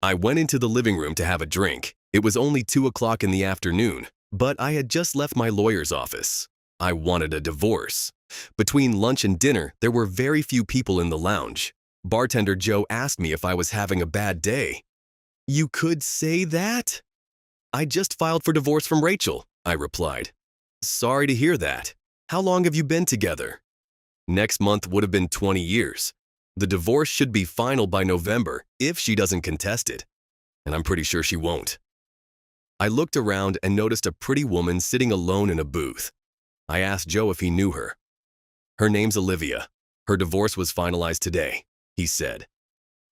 I went into the living room to have a drink. It was only 2 o'clock in the afternoon, but I had just left my lawyer's office. I wanted a divorce. Between lunch and dinner, there were very few people in the lounge. Bartender Joe asked me if I was having a bad day. "You could say that?" "I just filed for divorce from Rachel," I replied. "Sorry to hear that. How long have you been together?" "Next month would have been 20 years. The divorce should be final by November if she doesn't contest it. And I'm pretty sure she won't." I looked around and noticed a pretty woman sitting alone in a booth. I asked Joe if he knew her. "Her name's Olivia. Her divorce was finalized today," he said.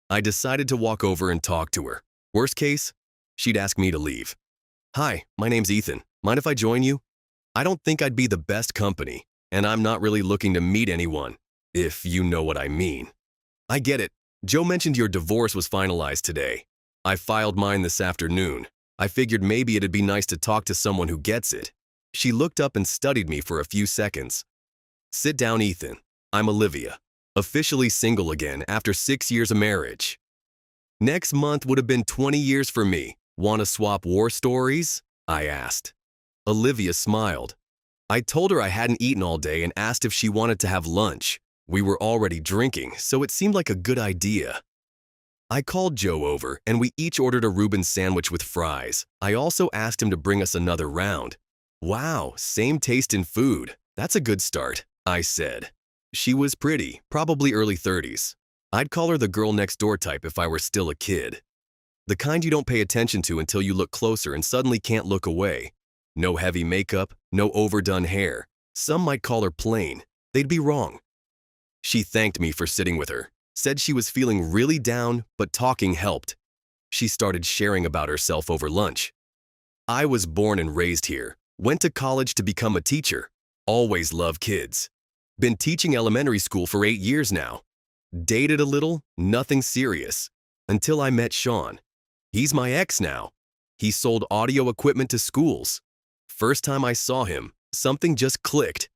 I decided to walk over and talk to her. Worst case, she'd ask me to leave. "Hi, my name's Ethan. Mind if I join you? I don't think I'd be the best company, and I'm not really looking to meet anyone, if you know what I mean." "I get it. Joe mentioned your divorce was finalized today. I filed mine this afternoon. I figured maybe it'd be nice to talk to someone who gets it." She looked up and studied me for a few seconds. "Sit down, Ethan. I'm Olivia, officially single again after 6 years of marriage. Next month would have been 20 years for me. Want to swap war stories?" I asked. Olivia smiled. I told her I hadn't eaten all day and asked if she wanted to have lunch. We were already drinking, so it seemed like a good idea. I called Joe over, and we each ordered a Reuben sandwich with fries. I also asked him to bring us another round. "Wow, same taste in food. That's a good start," I said. She was pretty, probably early 30s. I'd call her the girl next door type if I were still a kid. The kind you don't pay attention to until you look closer and suddenly can't look away. No heavy makeup, no overdone hair. Some might call her plain. They'd be wrong. She thanked me for sitting with her, said she was feeling really down, but talking helped. She started sharing about herself over lunch. "I was born and raised here. Went to college to become a teacher. Always loved kids. Been teaching elementary school for 8 years now. Dated a little, nothing serious. Until I met Sean. He's my ex now. He sold audio equipment to schools. First time I saw him, something just clicked.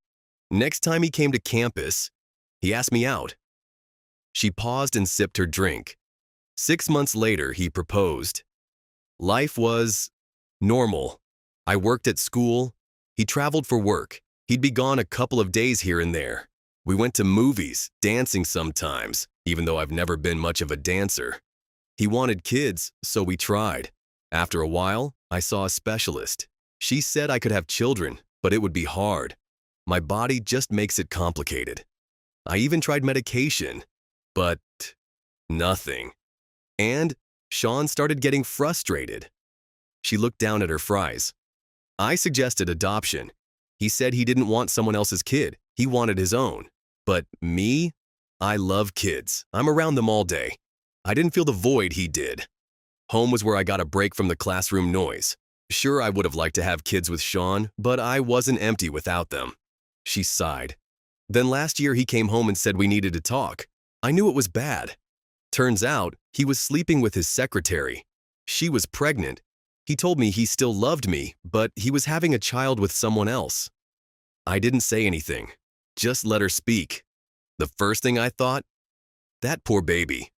Next time he came to campus, he asked me out." She paused and sipped her drink. 6 months later, he proposed. Life was normal. I worked at school. He traveled for work. He'd be gone a couple of days here and there. We went to movies, dancing sometimes, even though I've never been much of a dancer. He wanted kids, so we tried. After a while, I saw a specialist. She said I could have children, but it would be hard. My body just makes it complicated. I even tried medication, but nothing. And Sean started getting frustrated. She looked down at her fries. I suggested adoption. He said he didn't want someone else's kid. He wanted his own. But me? I love kids. I'm around them all day. I didn't feel the void he did. Home was where I got a break from the classroom noise. Sure, I would have liked to have kids with Sean, but I wasn't empty without them. She sighed. Then last year he came home and said we needed to talk. I knew it was bad. Turns out he was sleeping with his secretary. She was pregnant. He told me he still loved me, but he was having a child with someone else. I didn't say anything. Just let her speak. The first thing I thought? That poor baby.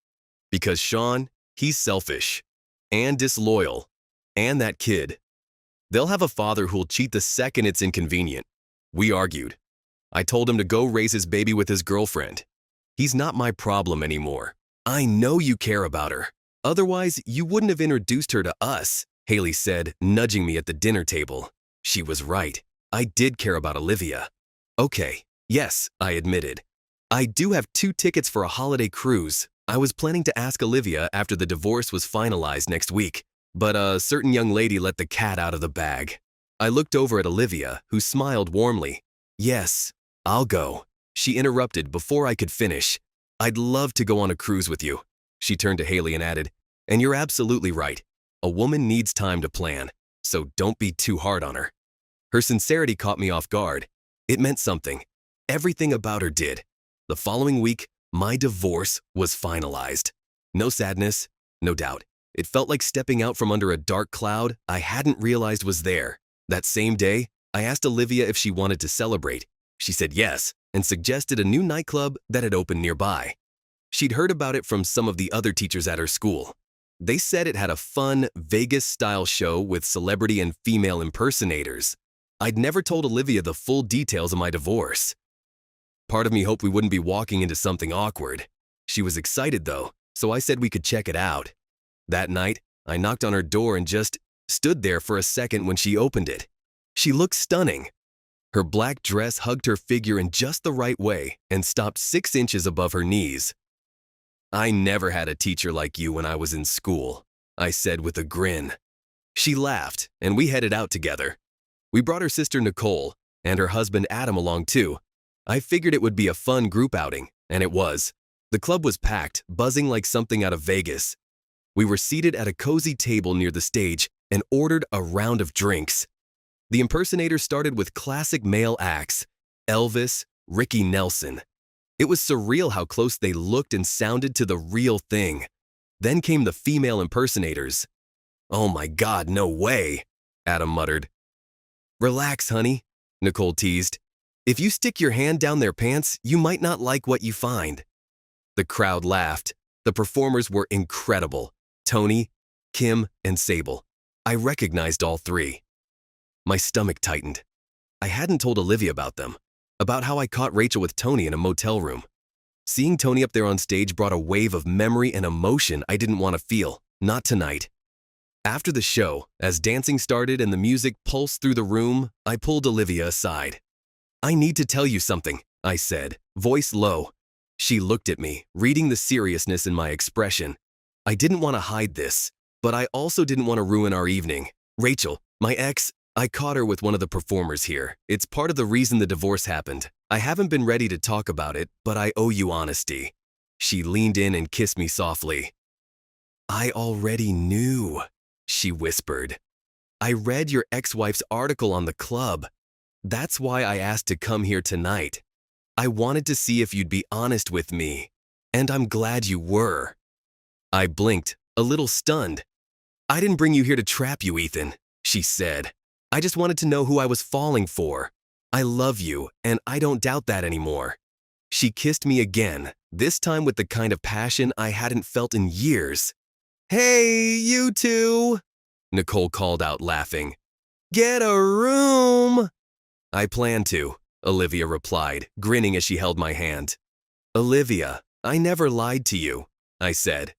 Because Sean, he's selfish. And disloyal. And that kid. They'll have a father who'll cheat the second it's inconvenient. We argued. I told him to go raise his baby with his girlfriend. He's not my problem anymore. I know you care about her. Otherwise, you wouldn't have introduced her to us, Haley said, nudging me at the dinner table. She was right. I did care about Olivia. Okay, yes, I admitted. I do have 2 tickets for a holiday cruise. I was planning to ask Olivia after the divorce was finalized next week, but a certain young lady let the cat out of the bag. I looked over at Olivia, who smiled warmly. "Yes, I'll go." She interrupted before I could finish. "I'd love to go on a cruise with you." She turned to Haley and added, "And you're absolutely right. A woman needs time to plan, so don't be too hard on her." Her sincerity caught me off guard. It meant something. Everything about her did. The following week, my divorce was finalized. No sadness, no doubt. It felt like stepping out from under a dark cloud I hadn't realized was there. That same day, I asked Olivia if she wanted to celebrate. She said yes and suggested a new nightclub that had opened nearby. She'd heard about it from some of the other teachers at her school. They said it had a fun, Vegas-style show with celebrity and female impersonators. I'd never told Olivia the full details of my divorce. Part of me hoped we wouldn't be walking into something awkward. She was excited, though, so I said we could check it out. That night, I knocked on her door and just stood there for a second when she opened it. She looked stunning. Her black dress hugged her figure in just the right way and stopped 6 inches above her knees. "I never had a teacher like you when I was in school," I said with a grin. She laughed, and we headed out together. We brought her sister Nicole and her husband Adam along too. I figured it would be a fun group outing, and it was. The club was packed, buzzing like something out of Vegas. We were seated at a cozy table near the stage and ordered a round of drinks. The impersonators started with classic male acts: Elvis, Ricky Nelson. It was surreal how close they looked and sounded to the real thing. Then came the female impersonators. "Oh my God, no way," Adam muttered. "Relax, honey," Nicole teased. "If you stick your hand down their pants, you might not like what you find." The crowd laughed. The performers were incredible: Tony, Kim, and Sable. I recognized all three. My stomach tightened. I hadn't told Olivia about them, about how I caught Rachel with Tony in a motel room. Seeing Tony up there on stage brought a wave of memory and emotion I didn't want to feel, not tonight. After the show, as dancing started and the music pulsed through the room, I pulled Olivia aside. "I need to tell you something," I said, voice low. She looked at me, reading the seriousness in my expression. I didn't want to hide this, but I also didn't want to ruin our evening. "Rachel, my ex, I caught her with one of the performers here. It's part of the reason the divorce happened. I haven't been ready to talk about it, but I owe you honesty." She leaned in and kissed me softly. "I already knew," she whispered. "I read your ex-wife's article on the club. That's why I asked to come here tonight. I wanted to see if you'd be honest with me, and I'm glad you were." I blinked, a little stunned. "I didn't bring you here to trap you, Ethan," she said. "I just wanted to know who I was falling for. I love you, and I don't doubt that anymore." She kissed me again, this time with the kind of passion I hadn't felt in years. "Hey, you two," Nicole called out, laughing. "Get a room." "I plan to," Olivia replied, grinning as she held my hand. "Olivia, I never lied to you," I said.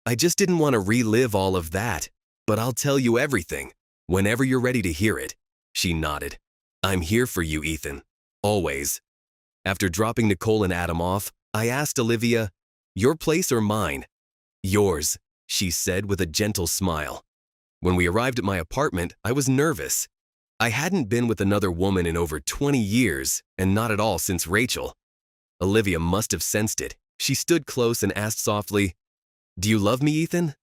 "I just didn't want to relive all of that, but I'll tell you everything. Whenever you're ready to hear it." She nodded. "I'm here for you, Ethan. Always." After dropping Nicole and Adam off, I asked Olivia, "Your place or mine?" "Yours," she said with a gentle smile. When we arrived at my apartment, I was nervous. I hadn't been with another woman in over 20 years, and not at all since Rachel. Olivia must have sensed it. She stood close and asked softly, "Do you love me, Ethan?"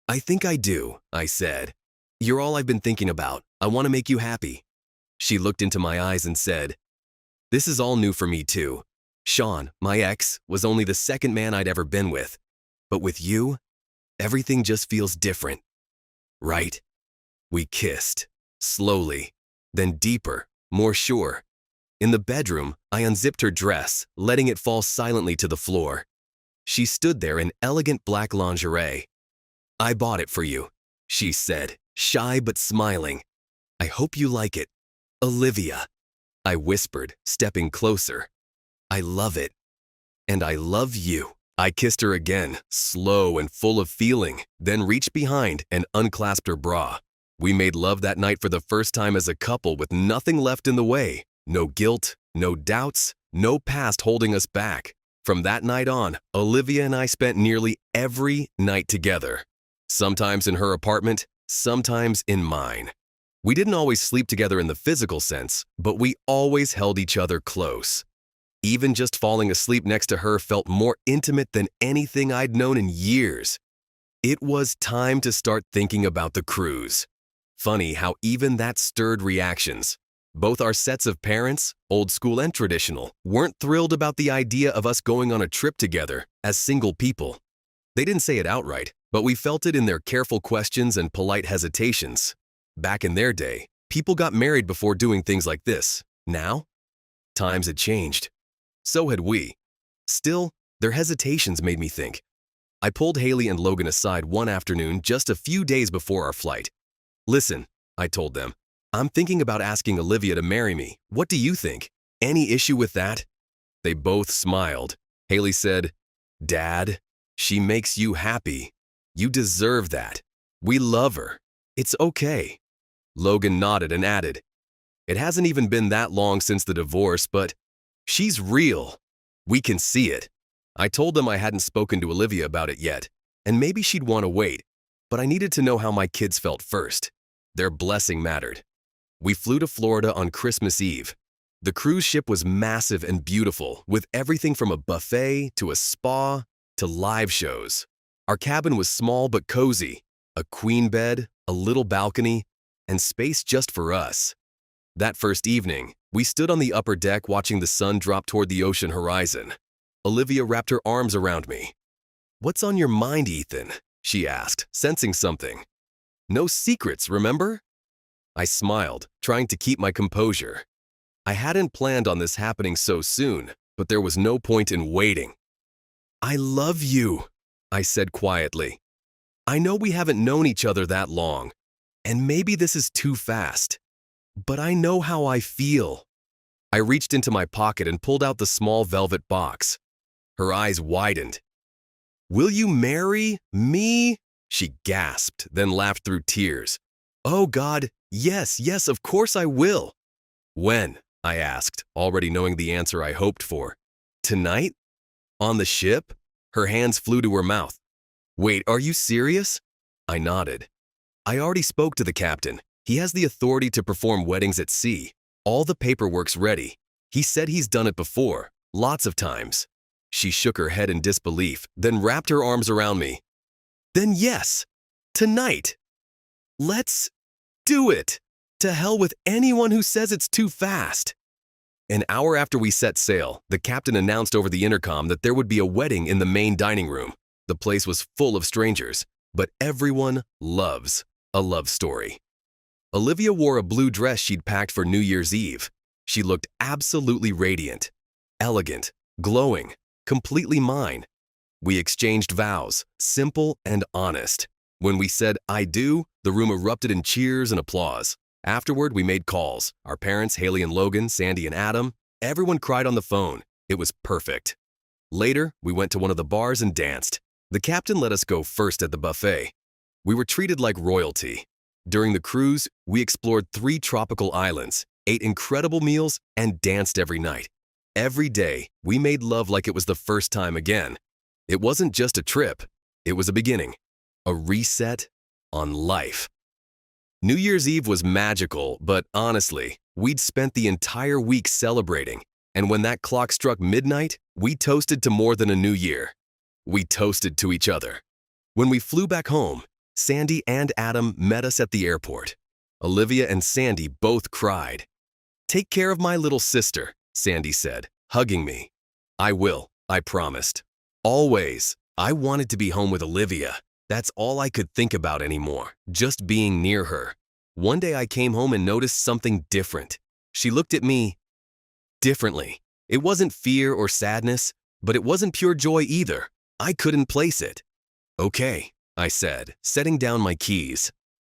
"I think I do," I said. "You're all I've been thinking about. I want to make you happy." She looked into my eyes and said, "This is all new for me too. Sean, my ex, was only the second man I'd ever been with. But with you, everything just feels different. Right?" We kissed, slowly, then deeper, more sure. In the bedroom, I unzipped her dress, letting it fall silently to the floor. She stood there in elegant black lingerie. "I bought it for you," she said, shy but smiling. "I hope you like it. Olivia," I whispered, stepping closer. "I love it. And I love you." I kissed her again, slow and full of feeling, then reached behind and unclasped her bra. We made love that night for the first time as a couple with nothing left in the way. No guilt, no doubts, no past holding us back. From that night on, Olivia and I spent nearly every night together. Sometimes in her apartment, sometimes in mine. We didn't always sleep together in the physical sense, but we always held each other close. Even just falling asleep next to her felt more intimate than anything I'd known in years. It was time to start thinking about the cruise. Funny how even that stirred reactions. Both our sets of parents, old school and traditional, weren't thrilled about the idea of us going on a trip together as single people. They didn't say it outright, but we felt it in their careful questions and polite hesitations. Back in their day, people got married before doing things like this. Now, times had changed. So had we. Still, their hesitations made me think, I pulled Haley and Logan aside one afternoon just a few days before our flight. Listen, I told them, I'm thinking about asking Olivia to marry me. What do you think? Any issue with that? They both smiled. Haley said, Dad, she makes you happy. You deserve that. We love her. It's okay. Logan nodded and added, It hasn't even been that long since the divorce, but she's real. We can see it. I told them I hadn't spoken to Olivia about it yet, and maybe she'd want to wait, but I needed to know how my kids felt first. Their blessing mattered. We flew to Florida on Christmas Eve. The cruise ship was massive and beautiful, with everything from a buffet to a spa to live shows. Our cabin was small but cozy, a queen bed, a little balcony, and space just for us. That first evening, we stood on the upper deck watching the sun drop toward the ocean horizon. Olivia wrapped her arms around me. What's on your mind, Ethan? She asked, sensing something. No secrets, remember? I smiled, trying to keep my composure. I hadn't planned on this happening so soon, but there was no point in waiting. I love you, I said quietly. I know we haven't known each other that long, and maybe this is too fast, but I know how I feel. I reached into my pocket and pulled out the small velvet box. Her eyes widened. Will you marry me? She gasped, then laughed through tears. Oh God, yes, of course I will. When? I asked, already knowing the answer I hoped for. Tonight? On the ship? Her hands flew to her mouth. Wait, are you serious? I nodded. I already spoke to the captain. He has the authority to perform weddings at sea. All the paperwork's ready. He said he's done it before, lots of times. She shook her head in disbelief, then wrapped her arms around me. Then yes, tonight. Let's do it. To hell with anyone who says it's too fast. An hour after we set sail, the captain announced over the intercom that there would be a wedding in the main dining room. The place was full of strangers, but everyone loves a love story. Olivia wore a blue dress she'd packed for New Year's Eve. She looked absolutely radiant, elegant, glowing, completely mine. We exchanged vows, simple and honest. When we said, I do, the room erupted in cheers and applause. Afterward, we made calls. Our parents, Haley and Logan, Sandy and Adam, everyone cried on the phone. It was perfect. Later, we went to one of the bars and danced. The captain let us go first at the buffet. We were treated like royalty. During the cruise, we explored 3 tropical islands, ate incredible meals, and danced every night. Every day, we made love like it was the first time again. It wasn't just a trip. It was a beginning, a reset on life. New Year's Eve was magical, but honestly, we'd spent the entire week celebrating, and when that clock struck midnight, we toasted to more than a new year. We toasted to each other. When we flew back home, Sandy and Adam met us at the airport. Olivia and Sandy both cried. Take care of my little sister, Sandy said, hugging me. I will, I promised. Always. I wanted to be home with Olivia. That's all I could think about anymore, just being near her. One day I came home and noticed something different. She looked at me differently. It wasn't fear or sadness, but it wasn't pure joy either. I couldn't place it. Okay, I said, setting down my keys.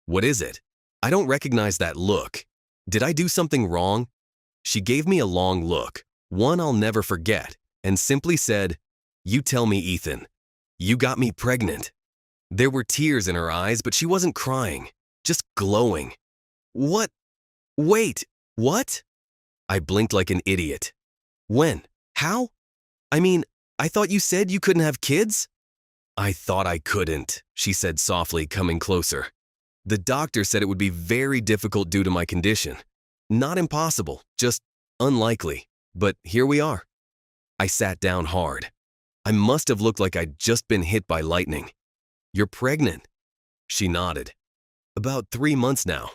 What is it? I don't recognize that look. Did I do something wrong? She gave me a long look, one I'll never forget, and simply said, You tell me, Ethan. You got me pregnant. There were tears in her eyes, but she wasn't crying, just glowing. What? Wait, what? I blinked like an idiot. When? How? I mean, I thought you said you couldn't have kids? I thought I couldn't, she said softly, coming closer. The doctor said it would be very difficult due to my condition. Not impossible, just unlikely. But here we are. I sat down hard. I must have looked like I'd just been hit by lightning. You're pregnant. She nodded. About 3 months now.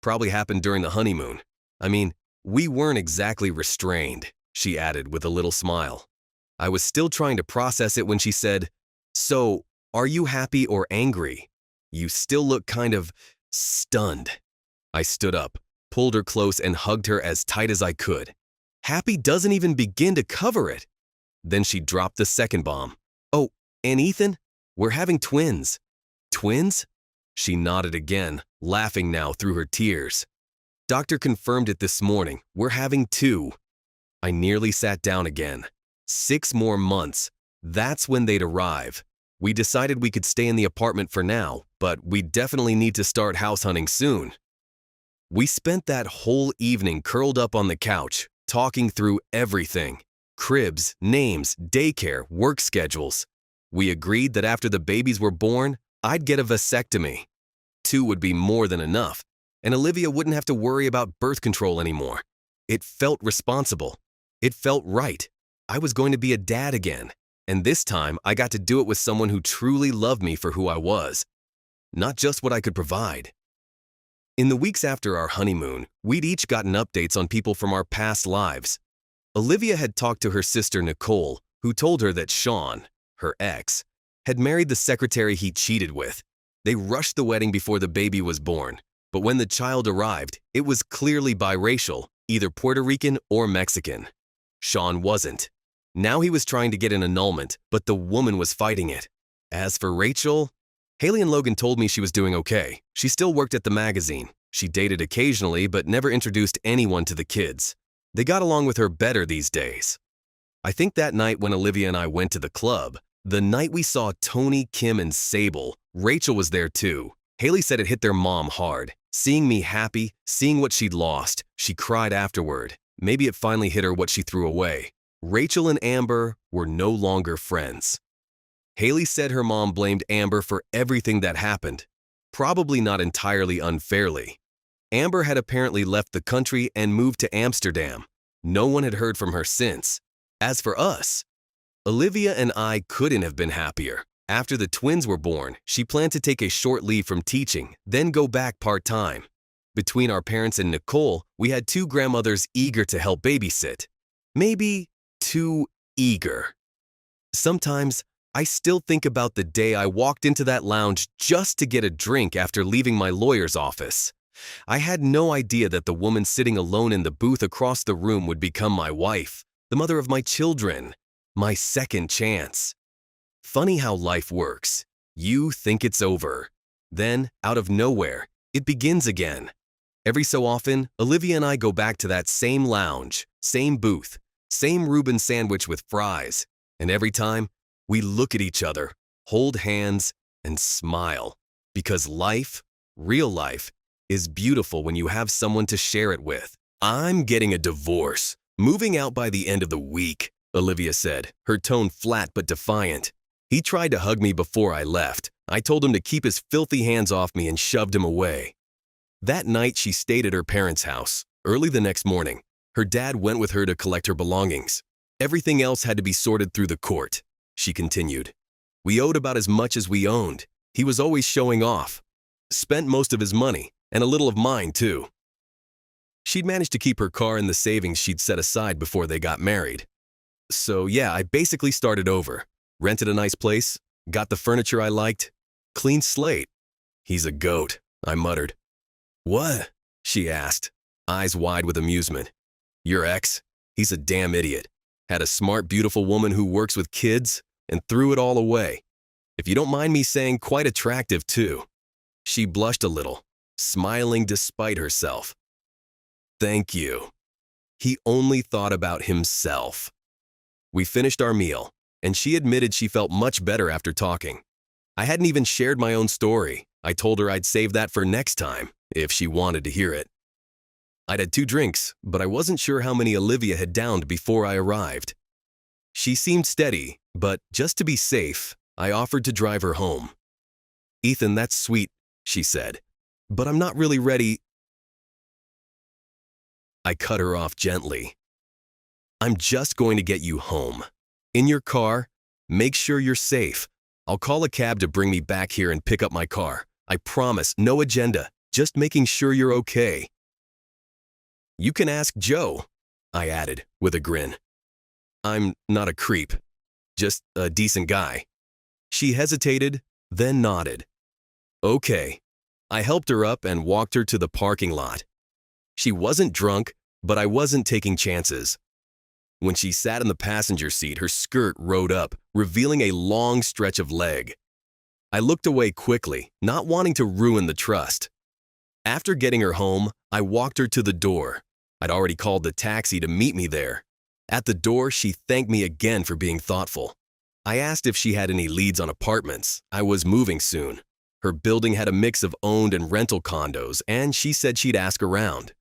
Probably happened during the honeymoon. I mean, we weren't exactly restrained, she added with a little smile. I was still trying to process it when she said, So, are you happy or angry? You still look kind of stunned. I stood up, pulled her close and hugged her as tight as I could. Happy doesn't even begin to cover it. Then she dropped the second bomb. Oh, and Ethan, We're having twins. Twins? She nodded again, laughing now through her tears. Doctor confirmed it this morning. We're having two. I nearly sat down again. 6 more months. That's when they'd arrive. We decided we could stay in the apartment for now, but we definitely need to start house hunting soon. We spent that whole evening curled up on the couch, talking through everything. Cribs, names, daycare, work schedules. We agreed that after the babies were born, I'd get a vasectomy. 2 would be more than enough, and Olivia wouldn't have to worry about birth control anymore. It felt responsible. It felt right. I was going to be a dad again, and this time I got to do it with someone who truly loved me for who I was, not just what I could provide. In the weeks after our honeymoon, we'd each gotten updates on people from our past lives. Olivia had talked to her sister Nicole, who told her that Sean, her ex, had married the secretary he cheated with. They rushed the wedding before the baby was born, but when the child arrived, it was clearly biracial, either Puerto Rican or Mexican. Sean wasn't. Now he was trying to get an annulment, but the woman was fighting it. As for Rachel, Haley and Logan told me she was doing okay. She still worked at the magazine. She dated occasionally, but never introduced anyone to the kids. They got along with her better these days. I think that night when Olivia and I went to the club, the night we saw Tony, Kim, and Sable, Rachel was there too. Haley said it hit their mom hard. Seeing me happy, seeing what she'd lost, she cried afterward. Maybe it finally hit her what she threw away. Rachel and Amber were no longer friends. Haley said her mom blamed Amber for everything that happened, probably not entirely unfairly. Amber had apparently left the country and moved to Amsterdam. No one had heard from her since. As for us, Olivia and I couldn't have been happier. After the twins were born, she planned to take a short leave from teaching, then go back part-time. Between our parents and Nicole, we had 2 grandmothers eager to help babysit. Maybe too eager. Sometimes, I still think about the day I walked into that lounge just to get a drink after leaving my lawyer's office. I had no idea that the woman sitting alone in the booth across the room would become my wife, the mother of my children, my second chance. Funny how life works. You think it's over. Then, out of nowhere, it begins again. Every so often, Olivia and I go back to that same lounge, same booth, same Reuben sandwich with fries, and every time, we look at each other, hold hands, and smile. Because life, real life, is beautiful when you have someone to share it with. I'm getting a divorce, moving out by the end of the week, Olivia said, her tone flat but defiant. He tried to hug me before I left. I told him to keep his filthy hands off me and shoved him away. That night, she stayed at her parents' house. Early the next morning, her dad went with her to collect her belongings. Everything else had to be sorted through the court, she continued. We owed about as much as we owned. He was always showing off. Spent most of his money, and a little of mine, too. She'd managed to keep her car in the savings she'd set aside before they got married. So yeah, I basically started over. Rented a nice place, got the furniture I liked, clean slate. He's a goat, I muttered. What? She asked, eyes wide with amusement. Your ex? He's a damn idiot. Had a smart, beautiful woman who works with kids and threw it all away. If you don't mind me saying, quite attractive, too. She blushed a little, smiling despite herself. Thank you. He only thought about himself. We finished our meal, and she admitted she felt much better after talking. I hadn't even shared my own story. I told her I'd save that for next time, if she wanted to hear it. I'd had 2 drinks, but I wasn't sure how many Olivia had downed before I arrived. She seemed steady, but just to be safe, I offered to drive her home. Ethan, that's sweet, she said, but I'm not really ready. I cut her off gently. I'm just going to get you home. In your car, make sure you're safe. I'll call a cab to bring me back here and pick up my car. I promise, no agenda, just making sure you're okay. You can ask Joe, I added with a grin. I'm not a creep, just a decent guy. She hesitated, then nodded. Okay. I helped her up and walked her to the parking lot. She wasn't drunk, but I wasn't taking chances. When she sat in the passenger seat, her skirt rode up, revealing a long stretch of leg. I looked away quickly, not wanting to ruin the trust. After getting her home, I walked her to the door. I'd already called the taxi to meet me there. At the door, she thanked me again for being thoughtful. I asked if she had any leads on apartments. I was moving soon. Her building had a mix of owned and rental condos, and she said she'd ask around.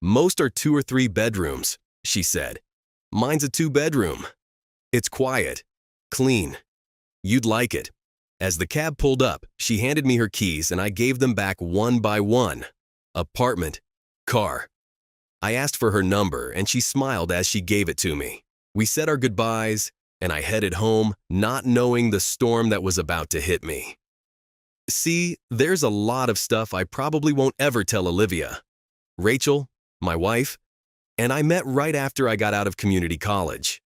Most are 2 or 3 bedrooms, she said. Mine's a 2-bedroom. It's quiet, clean. You'd like it. As the cab pulled up, she handed me her keys and I gave them back one by one. Apartment, car. I asked for her number and she smiled as she gave it to me. We said our goodbyes and I headed home, not knowing the storm that was about to hit me. See, there's a lot of stuff I probably won't ever tell Olivia. Rachel, my wife, and I met right after I got out of community college.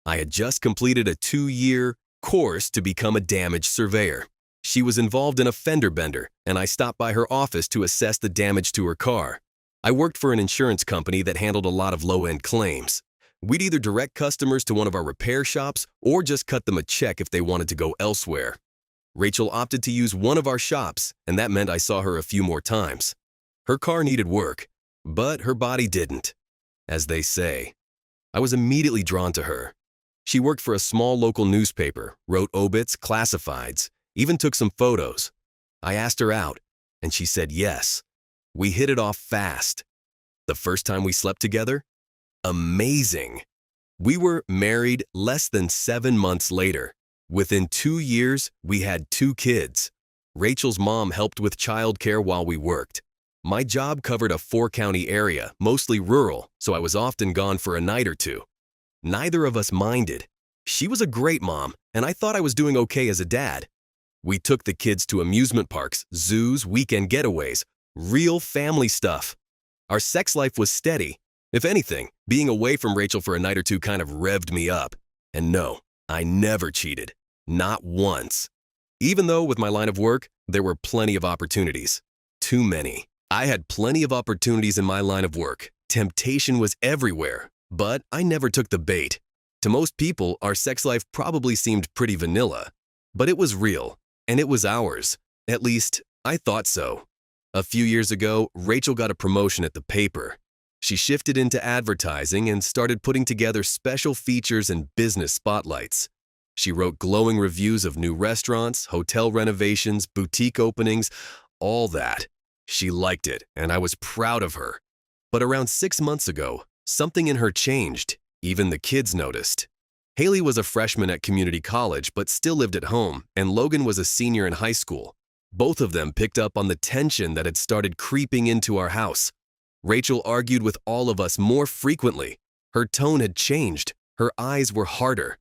I had just completed a 2-year course to become a damage surveyor. She was involved in a fender bender, and I stopped by her office to assess the damage to her car. I worked for an insurance company that handled a lot of low-end claims. We'd either direct customers to one of our repair shops or just cut them a check if they wanted to go elsewhere. Rachel opted to use one of our shops, and that meant I saw her a few more times. Her car needed work, but her body didn't, as they say. I was immediately drawn to her. She worked for a small local newspaper, wrote obits, classifieds, even took some photos. I asked her out, and she said yes. We hit it off fast. The first time we slept together? Amazing. We were married less than 7 months later. Within 2 years, we had 2 kids. Rachel's mom helped with childcare while we worked. My job covered a 4-county area, mostly rural, so I was often gone for a night or two. Neither of us minded. She was a great mom, and I thought I was doing okay as a dad. We took the kids to amusement parks, zoos, weekend getaways, real family stuff. Our sex life was steady. If anything, being away from Rachel for a night or two kind of revved me up. And no, I never cheated. Not once. Even though with my line of work, there were plenty of opportunities. Too many. I had plenty of opportunities in my line of work. Temptation was everywhere, but I never took the bait. To most people, our sex life probably seemed pretty vanilla. But it was real, and it was ours. At least, I thought so. A few years ago, Rachel got a promotion at the paper. She shifted into advertising and started putting together special features and business spotlights. She wrote glowing reviews of new restaurants, hotel renovations, boutique openings, all that. She liked it, and I was proud of her. But around 6 months ago, something in her changed. Even the kids noticed. Haley was a freshman at community college but still lived at home, and Logan was a senior in high school. Both of them picked up on the tension that had started creeping into our house. Rachel argued with all of us more frequently. Her tone had changed. Her eyes were harder.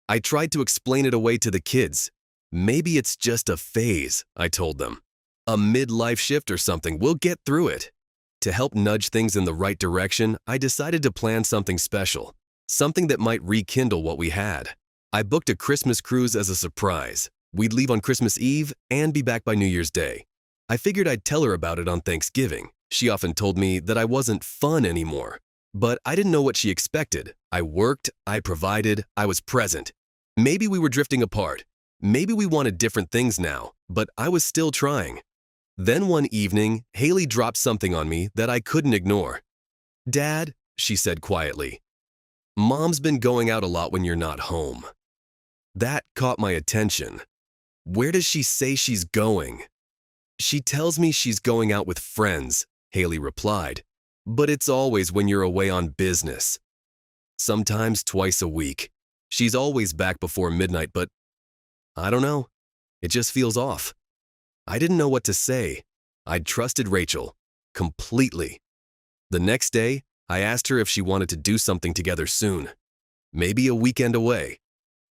I tried to explain it away to the kids. Maybe it's just a phase, I told them. A midlife shift or something, we'll get through it. To help nudge things in the right direction, I decided to plan something special. Something that might rekindle what we had. I booked a Christmas cruise as a surprise. We'd leave on Christmas Eve and be back by New Year's Day. I figured I'd tell her about it on Thanksgiving. She often told me that I wasn't fun anymore. But I didn't know what she expected. I worked, I provided, I was present. Maybe we were drifting apart. Maybe we wanted different things now, but I was still trying. Then one evening, Haley dropped something on me that I couldn't ignore. "Dad," she said quietly, "Mom's been going out a lot when you're not home." That caught my attention. Where does she say she's going? "She tells me she's going out with friends," Haley replied. "But it's always when you're away on business. Sometimes twice a week. She's always back before midnight, but I don't know. It just feels off." I didn't know what to say. I'd trusted Rachel completely. The next day, I asked her if she wanted to do something together soon. Maybe a weekend away.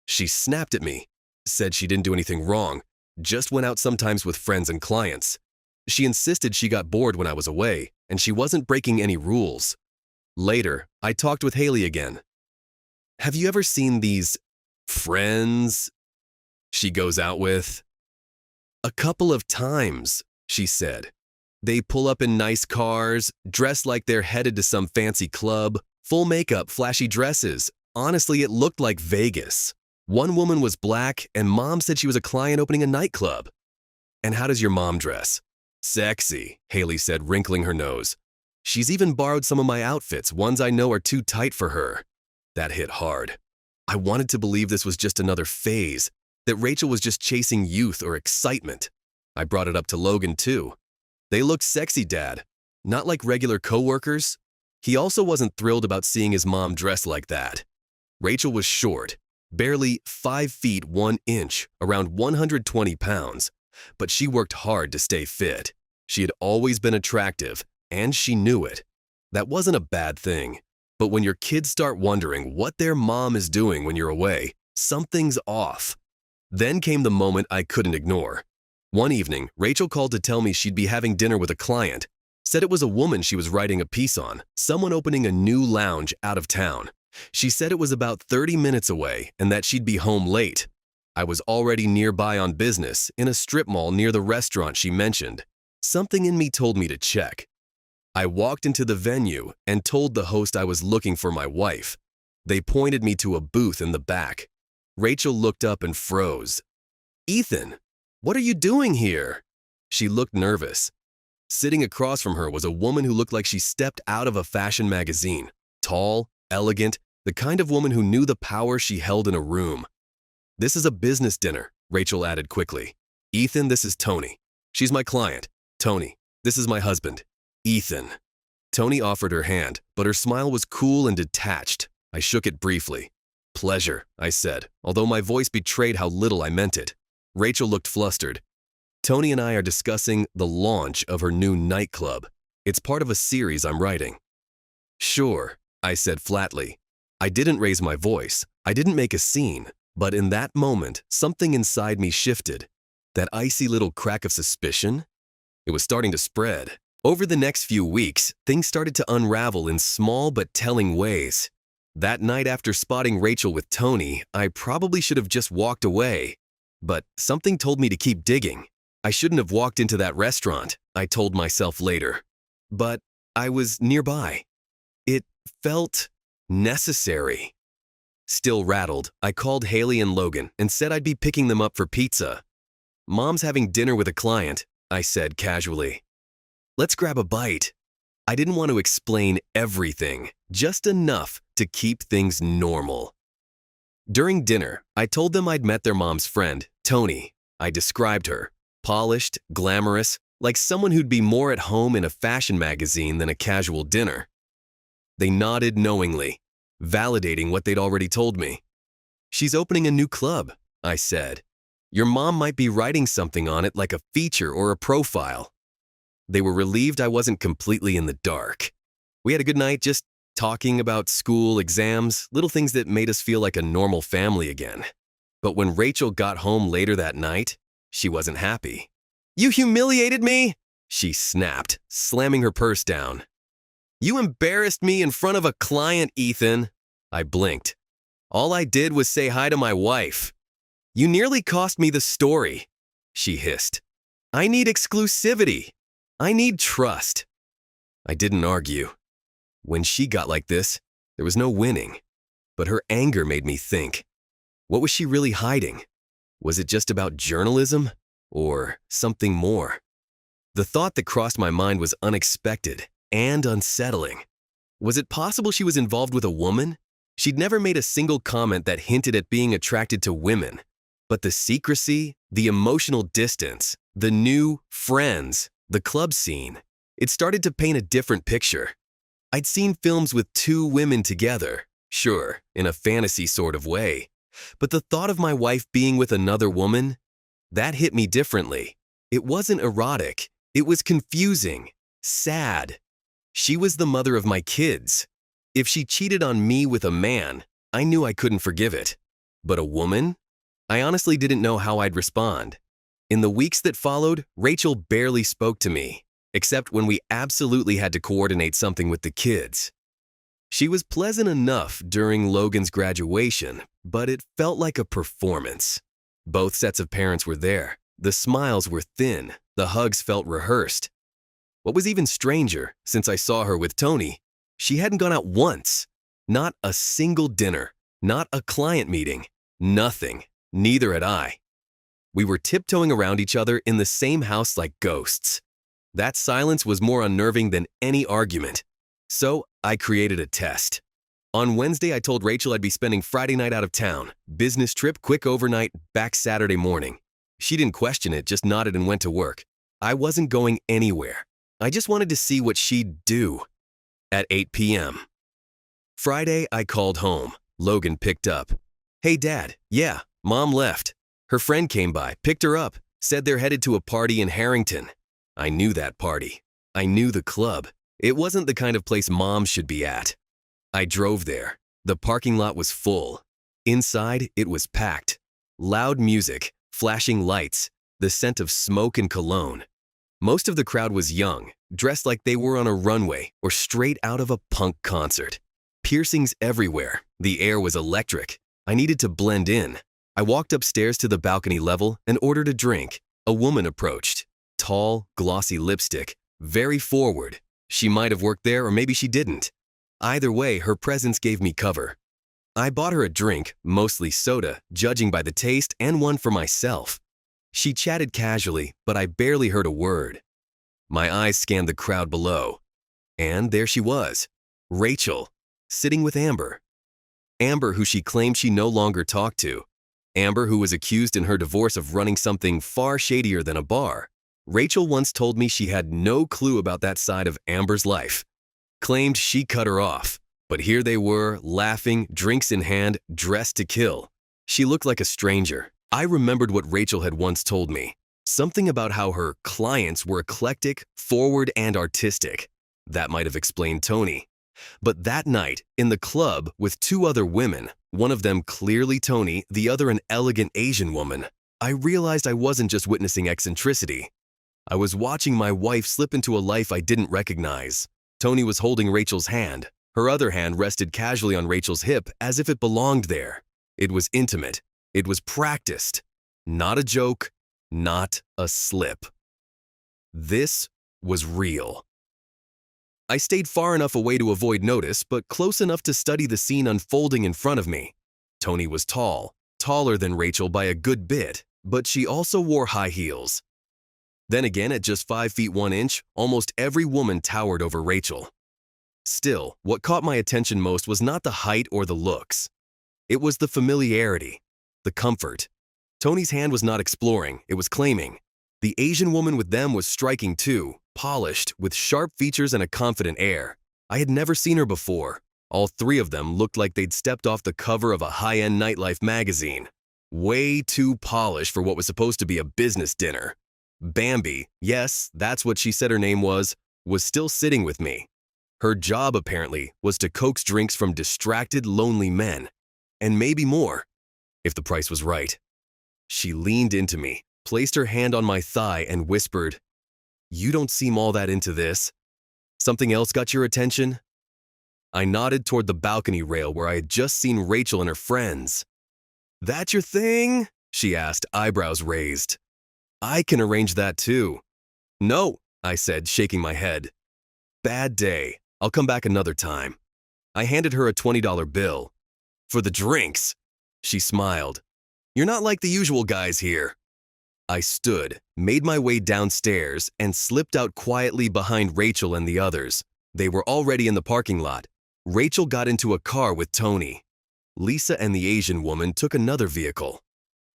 She snapped at me, said she didn't do anything wrong, just went out sometimes with friends and clients. She insisted she got bored when I was away, and she wasn't breaking any rules. Later, I talked with Haley again. "Have you ever seen these friends she goes out with?" "A couple of times," she said. "They pull up in nice cars, dress like they're headed to some fancy club, full makeup, flashy dresses. Honestly, it looked like Vegas. One woman was black, and Mom said she was a client opening a nightclub. And how does your mom dress? Sexy, Haley said, wrinkling her nose. She's even borrowed some of my outfits, ones I know are too tight for her. That hit hard. I wanted to believe this was just another phase, that Rachel was just chasing youth or excitement. I brought it up to Logan, too. They looked sexy, Dad. Not like regular coworkers. He also wasn't thrilled about seeing his mom dressed like that. Rachel was short, barely 5 feet 1 inch, around 120 pounds. But she worked hard to stay fit. She had always been attractive, and she knew it. That wasn't a bad thing. But when your kids start wondering what their mom is doing when you're away, something's off. Then came the moment I couldn't ignore. One evening, Rachel called to tell me she'd be having dinner with a client. Said it was a woman she was writing a piece on, someone opening a new lounge out of town. She said it was about 30 minutes away and that she'd be home late. I was already nearby on business, in a strip mall near the restaurant she mentioned. Something in me told me to check. I walked into the venue and told the host I was looking for my wife. They pointed me to a booth in the back. Rachel looked up and froze. "Ethan, what are you doing here?" She looked nervous. Sitting across from her was a woman who looked like she stepped out of a fashion magazine. Tall, elegant, the kind of woman who knew the power she held in a room. "This is a business dinner," Rachel added quickly. "Ethan, this is Tony. She's my client. Tony, this is my husband, Ethan." Tony offered her hand, but her smile was cool and detached. I shook it briefly. "Pleasure," I said, although my voice betrayed how little I meant it. Rachel looked flustered. "Tony and I are discussing the launch of her new nightclub. It's part of a series I'm writing." "Sure," I said flatly. I didn't raise my voice. I didn't make a scene. But in that moment, something inside me shifted. That icy little crack of suspicion? It was starting to spread. Over the next few weeks, things started to unravel in small but telling ways. That night after spotting Rachel with Tony, I probably should have just walked away. But something told me to keep digging. I shouldn't have walked into that restaurant, I told myself later. But I was nearby. It felt necessary. Still rattled, I called Haley and Logan and said I'd be picking them up for pizza. "Mom's having dinner with a client," I said casually. "Let's grab a bite." I didn't want to explain everything, just enough to keep things normal. During dinner, I told them I'd met their mom's friend, Tony. I described her. Polished, glamorous, like someone who'd be more at home in a fashion magazine than a casual dinner. They nodded knowingly, validating what they'd already told me. "She's opening a new club," I said. "Your mom might be writing something on it like a feature or a profile." They were relieved I wasn't completely in the dark. We had a good night just talking about school, exams, little things that made us feel like a normal family again. But when Rachel got home later that night, she wasn't happy. "You humiliated me!" she snapped, slamming her purse down. "You embarrassed me in front of a client, Ethan." I blinked. "All I did was say hi to my wife." "You nearly cost me the story," she hissed. "I need exclusivity. I need trust." I didn't argue. When she got like this, there was no winning. But her anger made me think. What was she really hiding? Was it just about journalism? Or something more? The thought that crossed my mind was unexpected and unsettling. Was it possible she was involved with a woman? She'd never made a single comment that hinted at being attracted to women. But the secrecy, the emotional distance, the new friends, the club scene, it started to paint a different picture. I'd seen films with 2 women together, sure, in a fantasy sort of way. But the thought of my wife being with another woman, that hit me differently. It wasn't erotic. It was confusing, sad. She was the mother of my kids. If she cheated on me with a man, I knew I couldn't forgive it. But a woman? I honestly didn't know how I'd respond. In the weeks that followed, Rachel barely spoke to me, except when we absolutely had to coordinate something with the kids. She was pleasant enough during Logan's graduation, but it felt like a performance. Both sets of parents were there. The smiles were thin. The hugs felt rehearsed. What was even stranger, since I saw her with Tony, she hadn't gone out once. Not a single dinner, not a client meeting, Nothing. Neither had I. We were tiptoeing around each other in the same house like ghosts. That silence was more unnerving than any argument. So I created a test. On Wednesday, I told Rachel I'd be spending Friday night out of town. Business trip, quick overnight, back Saturday morning. She didn't question it, just nodded and went to work. I wasn't going anywhere. I just wanted to see what she'd do. At 8 p.m. Friday, I called home. Logan picked up. "Hey, Dad. Yeah, Mom left. Her friend came by, picked her up, said they're headed to a party in Harrington." I knew that party. I knew the club. It wasn't the kind of place Mom should be at. I drove there. The parking lot was full. Inside, it was packed. Loud music, flashing lights, the scent of smoke and cologne. Most of the crowd was young, dressed like they were on a runway or straight out of a punk concert. Piercings everywhere. The air was electric. I needed to blend in. I walked upstairs to the balcony level and ordered a drink. A woman approached. Tall, glossy lipstick, very forward. She might have worked there or maybe she didn't. Either way, her presence gave me cover. I bought her a drink, mostly soda, judging by the taste, and one for myself. She chatted casually, but I barely heard a word. My eyes scanned the crowd below. And there she was, Rachel, sitting with Amber. Amber, who she claimed she no longer talked to. Amber, who was accused in her divorce of running something far shadier than a bar. Rachel once told me she had no clue about that side of Amber's life. Claimed she cut her off. But here they were, laughing, drinks in hand, dressed to kill. She looked like a stranger. I remembered what Rachel had once told me. Something about how her clients were eclectic, forward, and artistic. That might have explained Tony. But that night, in the club with two other women, one of them clearly Tony, the other an elegant Asian woman, I realized I wasn't just witnessing eccentricity. I was watching my wife slip into a life I didn't recognize. Tony was holding Rachel's hand. Her other hand rested casually on Rachel's hip as if it belonged there. It was intimate. It was practiced. Not a joke, not a slip. This was real. I stayed far enough away to avoid notice, but close enough to study the scene unfolding in front of me. Tony was tall, taller than Rachel by a good bit, but she also wore high heels. Then again, at just 5 feet 1 inch, almost every woman towered over Rachel. Still, what caught my attention most was not the height or the looks. It was the familiarity, the comfort. Tony's hand was not exploring, it was claiming. The Asian woman with them was striking too, polished, with sharp features and a confident air. I had never seen her before. All three of them looked like they'd stepped off the cover of a high-end nightlife magazine. Way too polished for what was supposed to be a business dinner. Bambi, yes, that's what she said her name was still sitting with me. Her job, apparently, was to coax drinks from distracted, lonely men. And maybe more, if the price was right. She leaned into me, placed her hand on my thigh, and whispered, "You don't seem all that into this. Something else got your attention?" I nodded toward the balcony rail where I had just seen Rachel and her friends. "That your thing?" she asked, eyebrows raised. "I can arrange that too." "No," I said, shaking my head. "Bad day. I'll come back another time." I handed her a $20 bill. "For the drinks." She smiled. "You're not like the usual guys here." I stood, made my way downstairs, and slipped out quietly behind Rachel and the others. They were already in the parking lot. Rachel got into a car with Tony. Lisa and the Asian woman took another vehicle.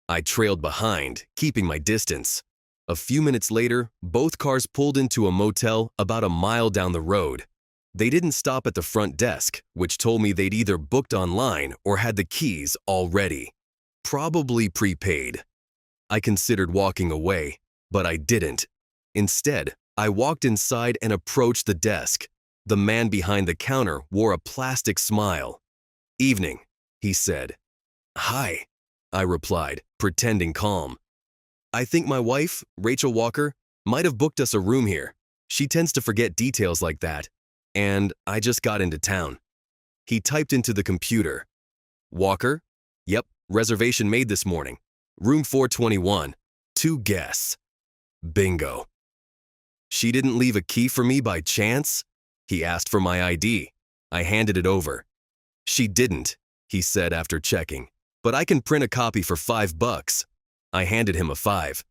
I trailed behind, keeping my distance. A few minutes later, both cars pulled into a motel about a mile down the road. They didn't stop at the front desk, which told me they'd either booked online or had the keys already. Probably prepaid. I considered walking away, but I didn't. Instead, I walked inside and approached the desk. The man behind the counter wore a plastic smile. "Evening," he said. "Hi," I replied, pretending calm. "I think my wife, Rachel Walker, might have booked us a room here. She tends to forget details like that. And I just got into town." He typed into the computer. "Walker? Yep, reservation made this morning. Room 421. 2 guests." Bingo. "She didn't leave a key for me by chance?" He asked for my ID. I handed it over. "She didn't," he said after checking. but I can print a copy for $5. I handed him a 5.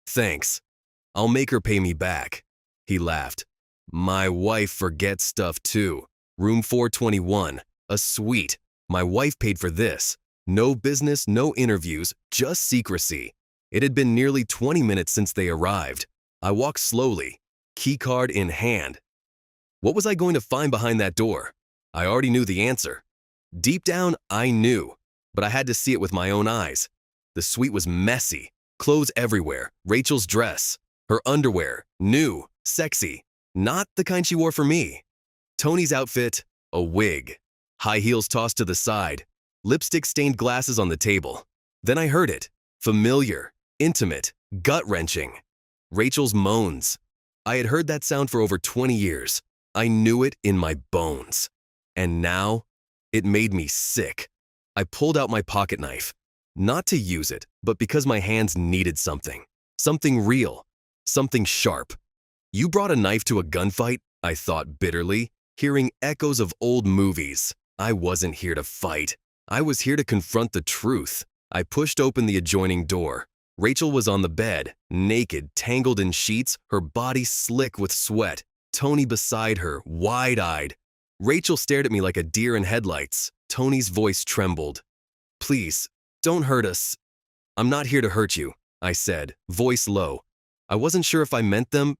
Thanks. I'll make her pay me back. He laughed. My wife forgets stuff too. Room 421, a suite. My wife paid for this. No business, no interviews, just secrecy. It had been nearly 20 minutes since they arrived. I walked slowly, keycard in hand. What was I going to find behind that door? I already knew the answer. Deep down, I knew, but I had to see it with my own eyes. The suite was messy, clothes everywhere, Rachel's dress, her underwear, new, sexy, not the kind she wore for me. Tony's outfit, a wig, high heels tossed to the side, lipstick-stained glasses on the table. Then I heard it, familiar, intimate, gut-wrenching. Rachel's moans. I had heard that sound for over 20 years. I knew it in my bones. And now, it made me sick. I pulled out my pocket knife, not to use it, but because my hands needed something. Something real, something sharp. You brought a knife to a gunfight, I thought bitterly, hearing echoes of old movies. I wasn't here to fight. I was here to confront the truth. I pushed open the adjoining door. Rachel was on the bed, naked, tangled in sheets, her body slick with sweat. Tony beside her, wide-eyed. Rachel stared at me like a deer in headlights. Tony's voice trembled. Please, don't hurt us. I'm not here to hurt you, I said, voice low. I wasn't sure if I meant them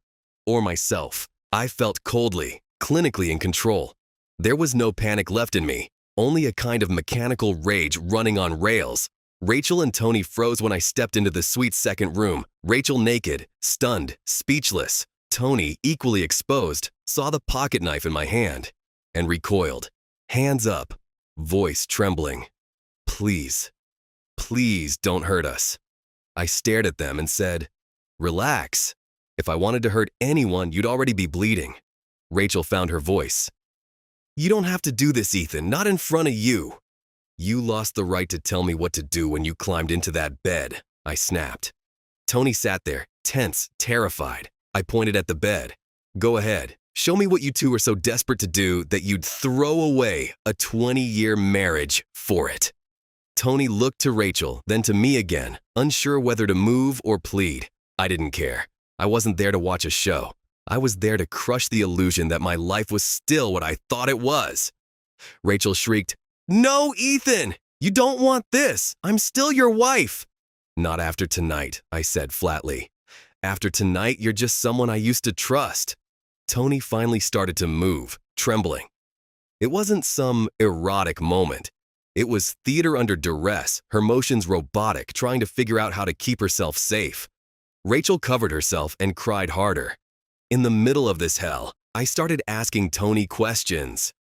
or myself. I felt coldly, clinically in control. There was no panic left in me, only a kind of mechanical rage running on rails. Rachel and Tony froze when I stepped into the suite's second room. Rachel naked, stunned, speechless. Tony, equally exposed, saw the pocket knife in my hand and recoiled. Hands up, voice trembling. Please, please don't hurt us. I stared at them and said, relax. If I wanted to hurt anyone, you'd already be bleeding. Rachel found her voice. You don't have to do this, Ethan, not in front of you. You lost the right to tell me what to do when you climbed into that bed, I snapped. Tony sat there, tense, terrified. I pointed at the bed. Go ahead. Show me what you two are so desperate to do that you'd throw away a 20-year marriage for it. Tony looked to Rachel, then to me again, unsure whether to move or plead. I didn't care. I wasn't there to watch a show. I was there to crush the illusion that my life was still what I thought it was. Rachel shrieked, No, Ethan! You don't want this! I'm still your wife! Not after tonight, I said flatly. After tonight, you're just someone I used to trust. Tony finally started to move, trembling. It wasn't some erotic moment. It was theater under duress, her motions robotic, trying to figure out how to keep herself safe. Rachel covered herself and cried harder. In the middle of this hell, I started asking Tony questions.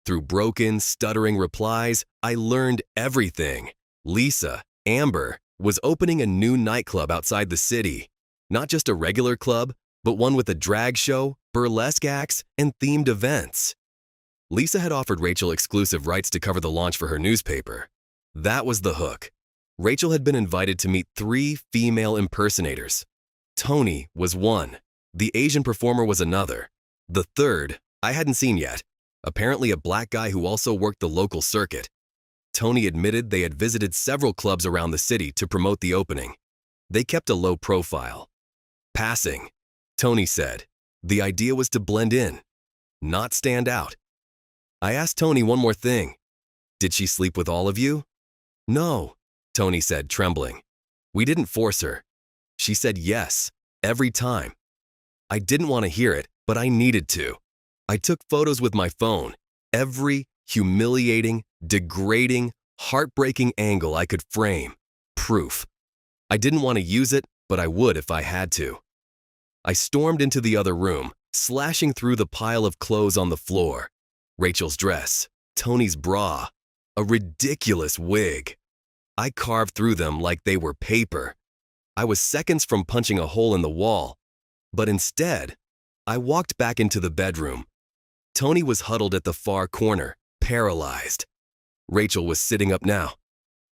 Through broken, stuttering replies, I learned everything. Lisa, Amber, was opening a new nightclub outside the city. Not just a regular club, but one with a drag show, burlesque acts, and themed events. Lisa had offered Rachel exclusive rights to cover the launch for her newspaper. That was the hook. Rachel had been invited to meet 3 female impersonators. Tony was one. The Asian performer was another. The third, I hadn't seen yet. Apparently a black guy who also worked the local circuit. Tony admitted they had visited several clubs around the city to promote the opening. They kept a low profile. Passing, Tony said. The idea was to blend in, not stand out. I asked Tony one more thing. Did she sleep with all of you? No, Tony said, trembling. We didn't force her. She said yes, every time. I didn't want to hear it, but I needed to. I took photos with my phone, every humiliating, degrading, heartbreaking angle I could frame. Proof. I didn't want to use it, but I would if I had to. I stormed into the other room, slashing through the pile of clothes on the floor. Rachel's dress, Tony's bra, a ridiculous wig. I carved through them like they were paper. I was seconds from punching a hole in the wall, but instead, I walked back into the bedroom. Tony was huddled at the far corner, paralyzed. Rachel was sitting up now,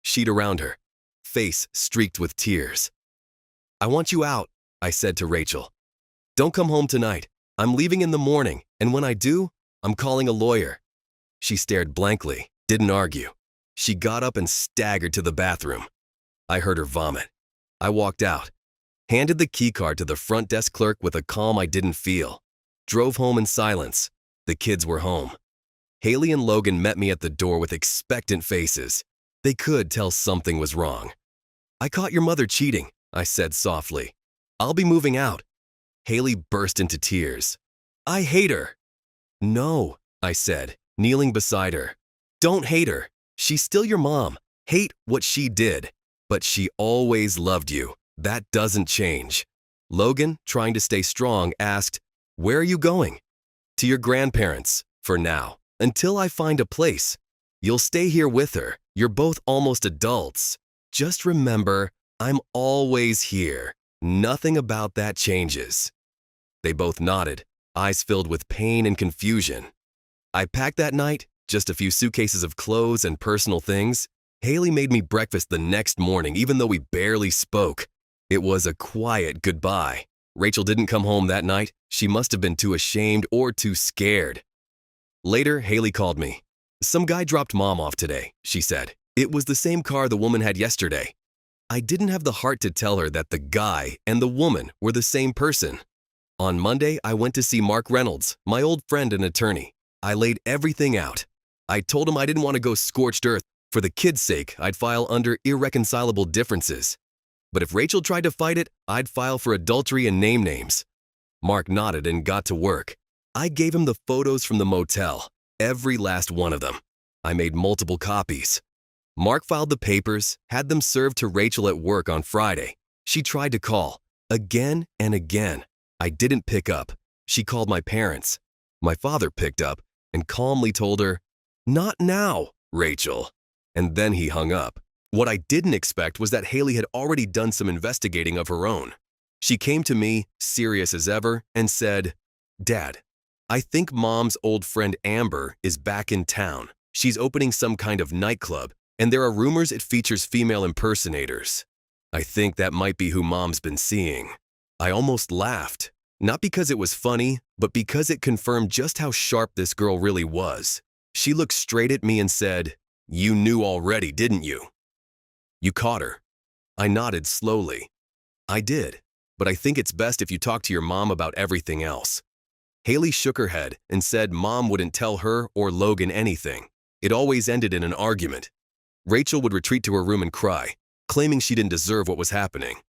sheet around her, face streaked with tears. I want you out, I said to Rachel. Don't come home tonight. I'm leaving in the morning, and when I do, I'm calling a lawyer. She stared blankly, didn't argue. She got up and staggered to the bathroom. I heard her vomit. I walked out, handed the keycard to the front desk clerk with a calm I didn't feel. Drove home in silence. The kids were home. Haley and Logan met me at the door with expectant faces. They could tell something was wrong. "I caught your mother cheating," I said softly. "I'll be moving out." Haley burst into tears. "I hate her." "No," I said, kneeling beside her. "Don't hate her. She's still your mom. Hate what she did. But she always loved you. That doesn't change." Logan, trying to stay strong, asked, "Where are you going?" "To your grandparents, for now, until I find a place. You'll stay here with her. You're both almost adults. Just remember, I'm always here. Nothing about that changes." They both nodded, eyes filled with pain and confusion. I packed that night, just a few suitcases of clothes and personal things. Haley made me breakfast the next morning, even though we barely spoke. It was a quiet goodbye. Rachel didn't come home that night. She must have been too ashamed or too scared. Later, Haley called me. "Some guy dropped Mom off today," she said. "It was the same car the woman had yesterday." I didn't have the heart to tell her that the guy and the woman were the same person. On Monday, I went to see Mark Reynolds, my old friend and attorney. I laid everything out. I told him I didn't want to go scorched earth. For the kids' sake, I'd file under irreconcilable differences. But if Rachel tried to fight it, I'd file for adultery and name names. Mark nodded and got to work. I gave him the photos from the motel, every last one of them. I made multiple copies. Mark filed the papers, had them served to Rachel at work on Friday. She tried to call, again and again. I didn't pick up. She called my parents. My father picked up and calmly told her, "Not now, Rachel." And then he hung up. What I didn't expect was that Haley had already done some investigating of her own. She came to me, serious as ever, and said, "Dad, I think Mom's old friend Amber is back in town. She's opening some kind of nightclub, and there are rumors it features female impersonators. I think that might be who Mom's been seeing." I almost laughed, not because it was funny, but because it confirmed just how sharp this girl really was. She looked straight at me and said, "You knew already, didn't you?" "You caught her." I nodded slowly. "I did, but I think it's best if you talk to your mom about everything else." Haley shook her head and said Mom wouldn't tell her or Logan anything. It always ended in an argument. Rachel would retreat to her room and cry, claiming she didn't deserve what was happening.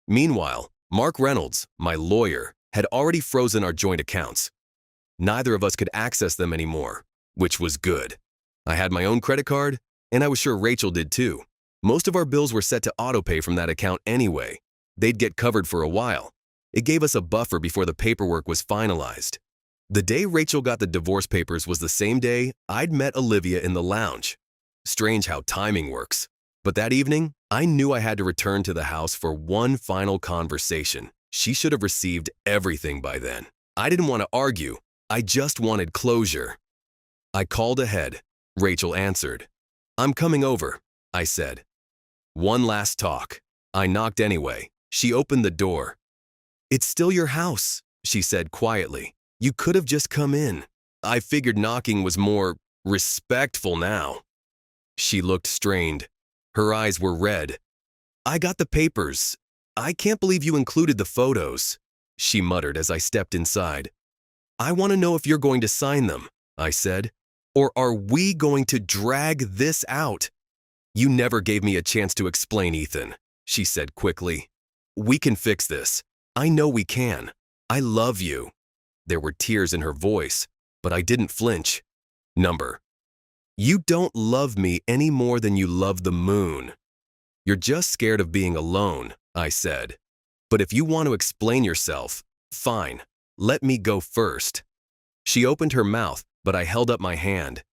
Meanwhile, Mark Reynolds, my lawyer, had already frozen our joint accounts. Neither of us could access them anymore, which was good. I had my own credit card, and I was sure Rachel did too. Most of our bills were set to autopay from that account anyway. They'd get covered for a while. It gave us a buffer before the paperwork was finalized. The day Rachel got the divorce papers was the same day I'd met Olivia in the lounge. Strange how timing works. But that evening, I knew I had to return to the house for one final conversation. She should have received everything by then. I didn't want to argue. I just wanted closure. I called ahead. Rachel answered. "I'm coming over," I said. One last talk. I knocked anyway. She opened the door. "It's still your house," she said quietly. "You could have just come in." I figured knocking was more respectful now. She looked strained. Her eyes were red. "I got the papers. I can't believe you included the photos," she muttered as I stepped inside. "I want to know if you're going to sign them," I said. "Or are we going to drag this out?" "You never gave me a chance to explain, Ethan," she said quickly. "We can fix this. I know we can. I love you." There were tears in her voice, but I didn't flinch. Number. "You don't love me any more than you love the moon. You're just scared of being alone," I said. "But if you want to explain yourself, fine. Let me go first." She opened her mouth, but I held up my hand.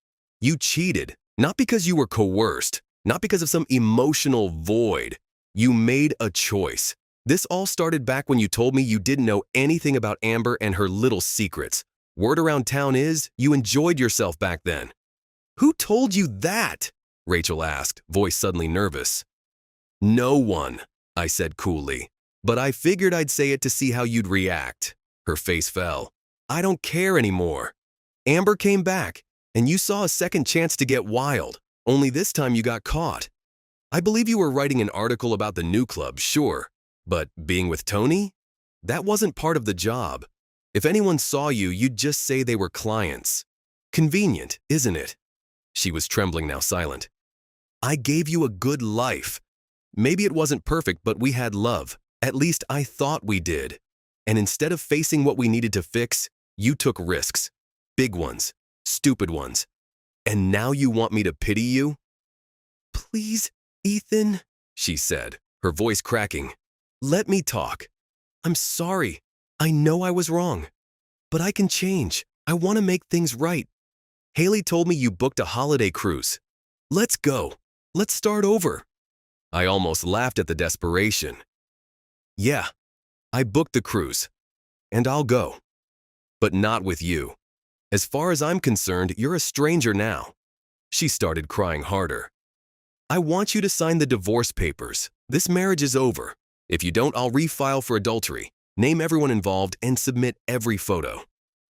"You cheated, not because you were coerced, not because of some emotional void. You made a choice. This all started back when you told me you didn't know anything about Amber and her little secrets. Word around town is you enjoyed yourself back then." "Who told you that?" Rachel asked, voice suddenly nervous. "No one," I said coolly. "But I figured I'd say it to see how you'd react." Her face fell. "I don't care anymore. Amber came back, and you saw a second chance to get wild. Only this time you got caught. I believe you were writing an article about the new club, sure. But being with Tony? That wasn't part of the job. If anyone saw you, you'd just say they were clients. Convenient, isn't it? She was trembling now, silent. I gave you a good life. Maybe it wasn't perfect, but we had love. At least I thought we did. And instead of facing what we needed to fix, you took risks. Big ones, stupid ones. And now you want me to pity you? Please, Ethan, she said, her voice cracking. Let me talk. I'm sorry. I know I was wrong. But I can change. I want to make things right. Haley told me you booked a holiday cruise. Let's go. Let's start over. I almost laughed at the desperation. Yeah, I booked the cruise. And I'll go. But not with you. As far as I'm concerned, you're a stranger now. She started crying harder. I want you to sign the divorce papers. This marriage is over. If you don't, I'll refile for adultery, name everyone involved, and submit every photo.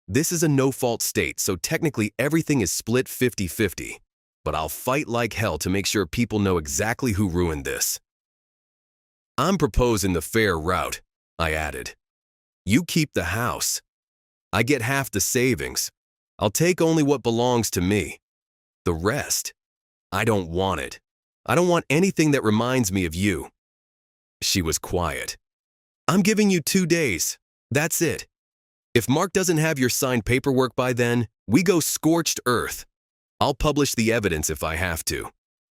This is a no-fault state, so technically everything is split 50-50. But I'll fight like hell to make sure people know exactly who ruined this. I'm proposing the fair route, I added. You keep the house. I get half the savings. I'll take only what belongs to me. The rest, I don't want it. I don't want anything that reminds me of you. She was quiet. I'm giving you 2 days. That's it. If Mark doesn't have your signed paperwork by then, we go scorched earth. I'll publish the evidence if I have to.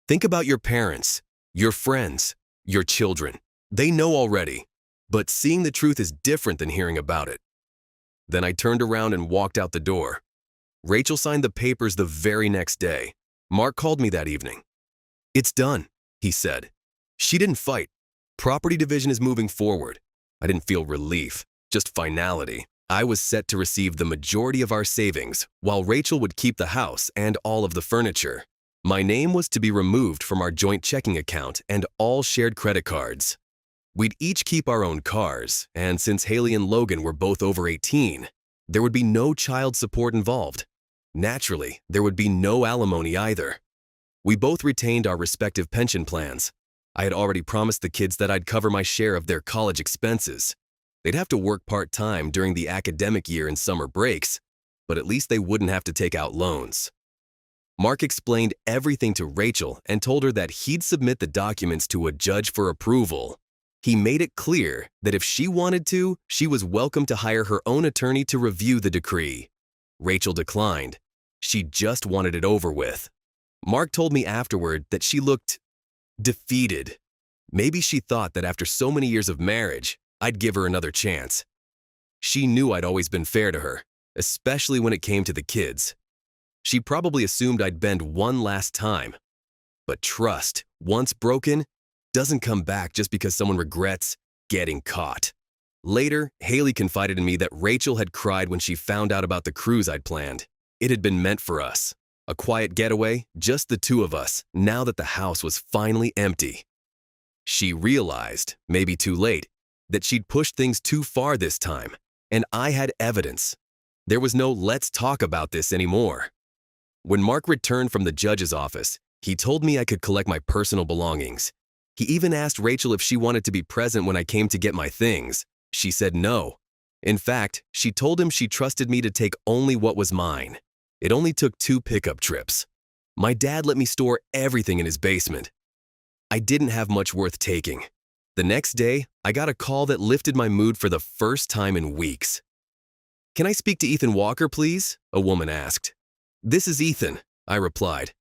Think about your parents, your friends, your children. They know already, but seeing the truth is different than hearing about it. Then I turned around and walked out the door. Rachel signed the papers the very next day. Mark called me that evening. It's done, he said. She didn't fight. Property division is moving forward. I didn't feel relief, just finality. I was set to receive the majority of our savings, while Rachel would keep the house and all of the furniture. My name was to be removed from our joint checking account and all shared credit cards. We'd each keep our own cars, and since Haley and Logan were both over 18, there would be no child support involved. Naturally, there would be no alimony either. We both retained our respective pension plans. I had already promised the kids that I'd cover my share of their college expenses. They'd have to work part-time during the academic year and summer breaks, but at least they wouldn't have to take out loans. Mark explained everything to Rachel and told her that he'd submit the documents to a judge for approval. He made it clear that if she wanted to, she was welcome to hire her own attorney to review the decree. Rachel declined. She just wanted it over with. Mark told me afterward that she looked defeated. Maybe she thought that after so many years of marriage, I'd give her another chance. She knew I'd always been fair to her, especially when it came to the kids. She probably assumed I'd bend one last time. But trust, once broken, doesn't come back just because someone regrets getting caught. Later, Haley confided in me that Rachel had cried when she found out about the cruise I'd planned. It had been meant for us. A quiet getaway, just the two of us, now that the house was finally empty. She realized, maybe too late, that she'd pushed things too far this time, and I had evidence. There was no let's talk about this anymore. When Mark returned from the judge's office, he told me I could collect my personal belongings. He even asked Rachel if she wanted to be present when I came to get my things. She said no. In fact, she told him she trusted me to take only what was mine. It only took 2 pickup trips. My dad let me store everything in his basement. I didn't have much worth taking. The next day, I got a call that lifted my mood for the first time in weeks. Can I speak to Ethan Walker, please? A woman asked. This is Ethan, I replied.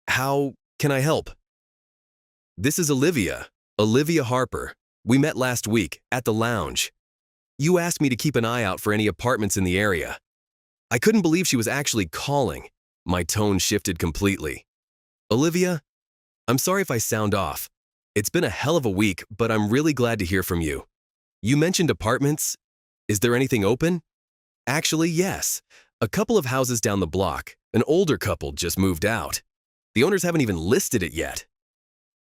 How can I help? This is Olivia Harper. We met last week at the lounge. You asked me to keep an eye out for any apartments in the area. I couldn't believe she was actually calling. My tone shifted completely. Olivia, I'm sorry if I sound off. It's been a hell of a week, but I'm really glad to hear from you. You mentioned apartments. Is there anything open? Actually, yes. A couple of houses down the block. An older couple just moved out. The owners haven't even listed it yet.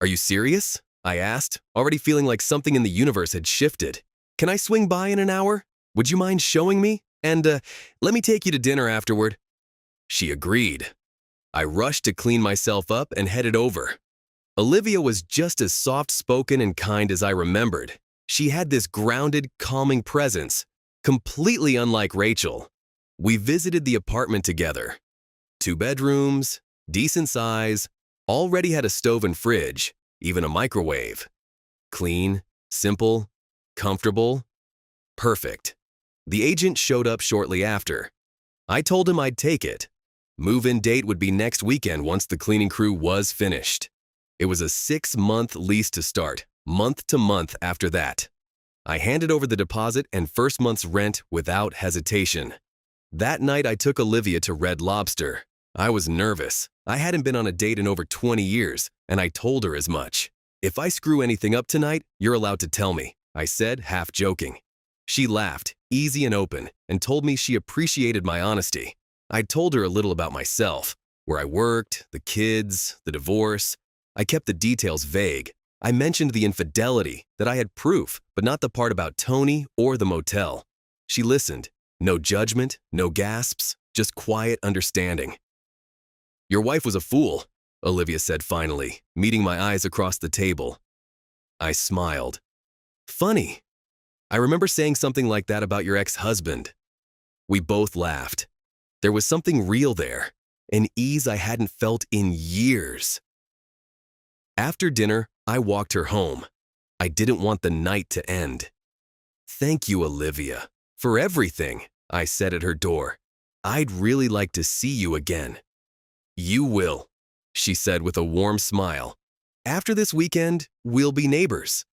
Are you serious? I asked, already feeling like something in the universe had shifted. Can I swing by in an hour? Would you mind showing me? And let me take you to dinner afterward. She agreed. I rushed to clean myself up and headed over. Olivia was just as soft-spoken and kind as I remembered. She had this grounded, calming presence, completely unlike Rachel. We visited the apartment together. 2 bedrooms, decent size, already had a stove and fridge, even a microwave. Clean, simple, comfortable, perfect. The agent showed up shortly after. I told him I'd take it. Move-in date would be next weekend once the cleaning crew was finished. It was a 6-month lease to start, month to month after that. I handed over the deposit and first month's rent without hesitation. That night I took Olivia to Red Lobster. I was nervous. I hadn't been on a date in over 20 years, and I told her as much. "If I screw anything up tonight, you're allowed to tell me," I said, half joking. She laughed, easy and open, and told me she appreciated my honesty. I told her a little about myself, where I worked, the kids, the divorce. I kept the details vague. I mentioned the infidelity, that I had proof, but not the part about Tony or the motel. She listened. No judgment, no gasps, just quiet understanding. "Your wife was a fool," Olivia said finally, meeting my eyes across the table. I smiled. "Funny. I remember saying something like that about your ex-husband." We both laughed. There was something real there, an ease I hadn't felt in years. After dinner, I walked her home. I didn't want the night to end. "Thank you, Olivia, for everything," I said at her door. "I'd really like to see you again." "You will," she said with a warm smile. "After this weekend, we'll be neighbors."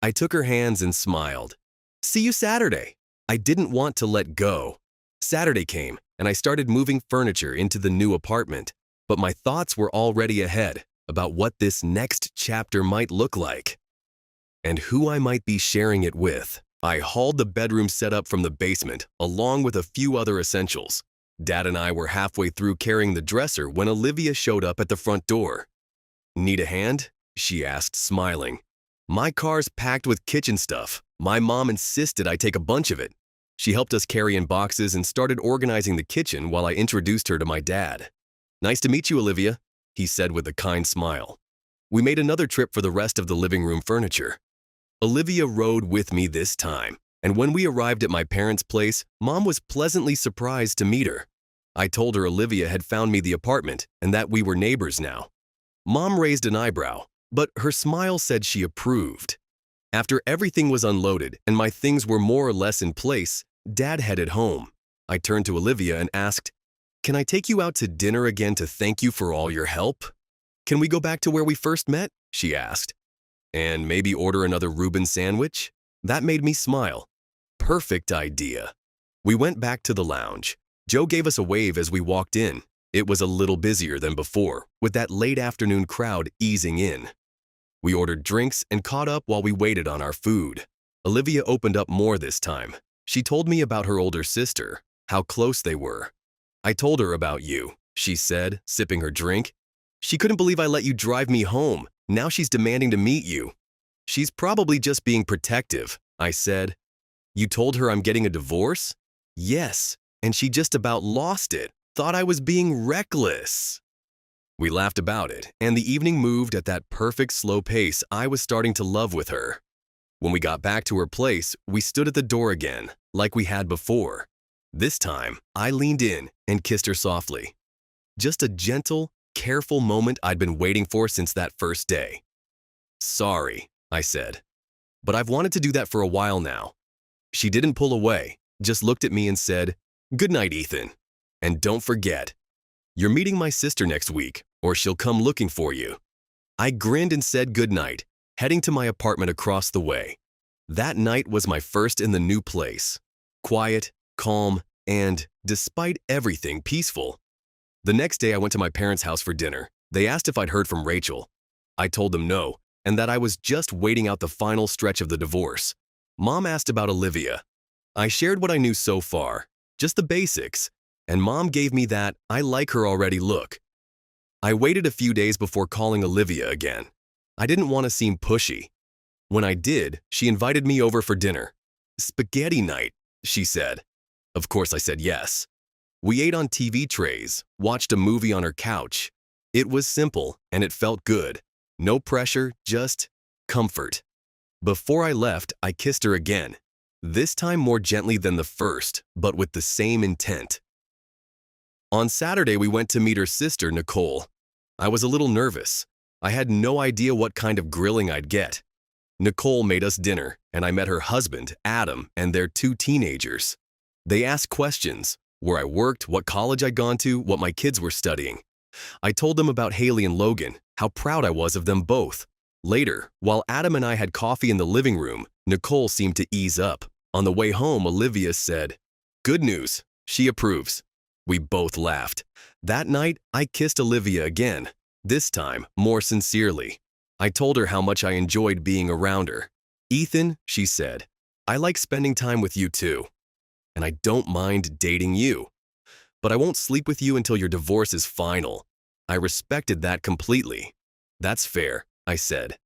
I took her hands and smiled. "See you Saturday." I didn't want to let go. Saturday came, and I started moving furniture into the new apartment, but my thoughts were already ahead about what this next chapter might look like and who I might be sharing it with. I hauled the bedroom setup from the basement, along with a few other essentials. Dad and I were halfway through carrying the dresser when Olivia showed up at the front door. "Need a hand?" she asked, smiling. "My car's packed with kitchen stuff. My mom insisted I take a bunch of it." She helped us carry in boxes and started organizing the kitchen while I introduced her to my dad. "Nice to meet you, Olivia," he said with a kind smile. We made another trip for the rest of the living room furniture. Olivia rode with me this time, and when we arrived at my parents' place, Mom was pleasantly surprised to meet her. I told her Olivia had found me the apartment and that we were neighbors now. Mom raised an eyebrow, but her smile said she approved. After everything was unloaded and my things were more or less in place, Dad headed home. I turned to Olivia and asked, "Can I take you out to dinner again to thank you for all your help?" "Can we go back to where we first met?" she asked. "And maybe order another Reuben sandwich?" That made me smile. Perfect idea. We went back to the lounge. Joe gave us a wave as we walked in. It was a little busier than before, with that late afternoon crowd easing in. We ordered drinks and caught up while we waited on our food. Olivia opened up more this time. She told me about her older sister, how close they were. "I told her about you," she said, sipping her drink. "She couldn't believe I let you drive me home. Now she's demanding to meet you." "She's probably just being protective," I said. "You told her I'm getting a divorce?" "Yes, and she just about lost it. Thought I was being reckless." We laughed about it, and the evening moved at that perfect slow pace I was starting to love with her. When we got back to her place, we stood at the door again, like we had before. This time, I leaned in and kissed her softly. Just a gentle, careful moment I'd been waiting for since that first day. "Sorry," I said, "but I've wanted to do that for a while now." She didn't pull away, just looked at me and said, "Good night, Ethan. And don't forget, you're meeting my sister next week, or she'll come looking for you." I grinned and said goodnight, heading to my apartment across the way. That night was my first in the new place. Quiet, calm, and, despite everything, peaceful. The next day I went to my parents' house for dinner. They asked if I'd heard from Rachel. I told them no, and that I was just waiting out the final stretch of the divorce. Mom asked about Olivia. I shared what I knew so far, just the basics, and Mom gave me that "I like her already" look. I waited a few days before calling Olivia again. I didn't want to seem pushy. When I did, she invited me over for dinner. "Spaghetti night," she said. Of course I said yes. We ate on TV trays, watched a movie on her couch. It was simple, and it felt good. No pressure, just comfort. Before I left, I kissed her again. This time more gently than the first, but with the same intent. On Saturday, we went to meet her sister, Nicole. I was a little nervous. I had no idea what kind of grilling I'd get. Nicole made us dinner, and I met her husband, Adam, and their 2 teenagers. They asked questions, where I worked, what college I'd gone to, what my kids were studying. I told them about Haley and Logan, how proud I was of them both. Later, while Adam and I had coffee in the living room, Nicole seemed to ease up. On the way home, Olivia said, "Good news, she approves." We both laughed. That night, I kissed Olivia again, this time more sincerely. I told her how much I enjoyed being around her. "Ethan," she said, "I like spending time with you too. And I don't mind dating you. But I won't sleep with you until your divorce is final." I respected that completely. "That's fair," I said.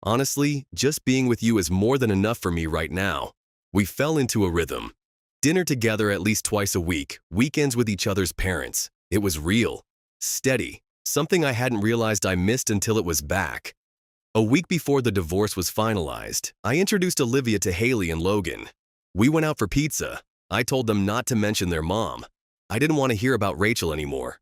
"Honestly, just being with you is more than enough for me right now." We fell into a rhythm. Dinner together at least twice a week, weekends with each other's parents. It was real, steady, something I hadn't realized I missed until it was back. A week before the divorce was finalized, I introduced Olivia to Haley and Logan. We went out for pizza. I told them not to mention their mom. I didn't want to hear about Rachel anymore.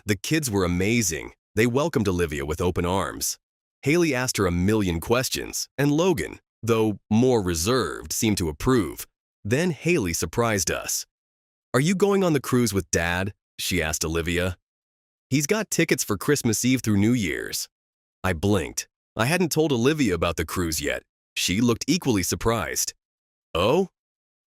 The kids were amazing. They welcomed Olivia with open arms. Haley asked her a million questions, and Logan, though more reserved, seemed to approve. Then Haley surprised us. "Are you going on the cruise with Dad?" she asked Olivia. "He's got tickets for Christmas Eve through New Year's." I blinked. I hadn't told Olivia about the cruise yet. She looked equally surprised. "Oh?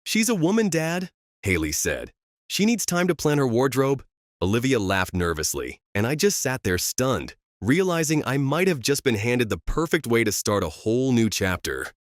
She's a woman, Dad," Haley said. "She needs time to plan her wardrobe." Olivia laughed nervously, and I just sat there stunned, realizing I might have just been handed the perfect way to start a whole new chapter.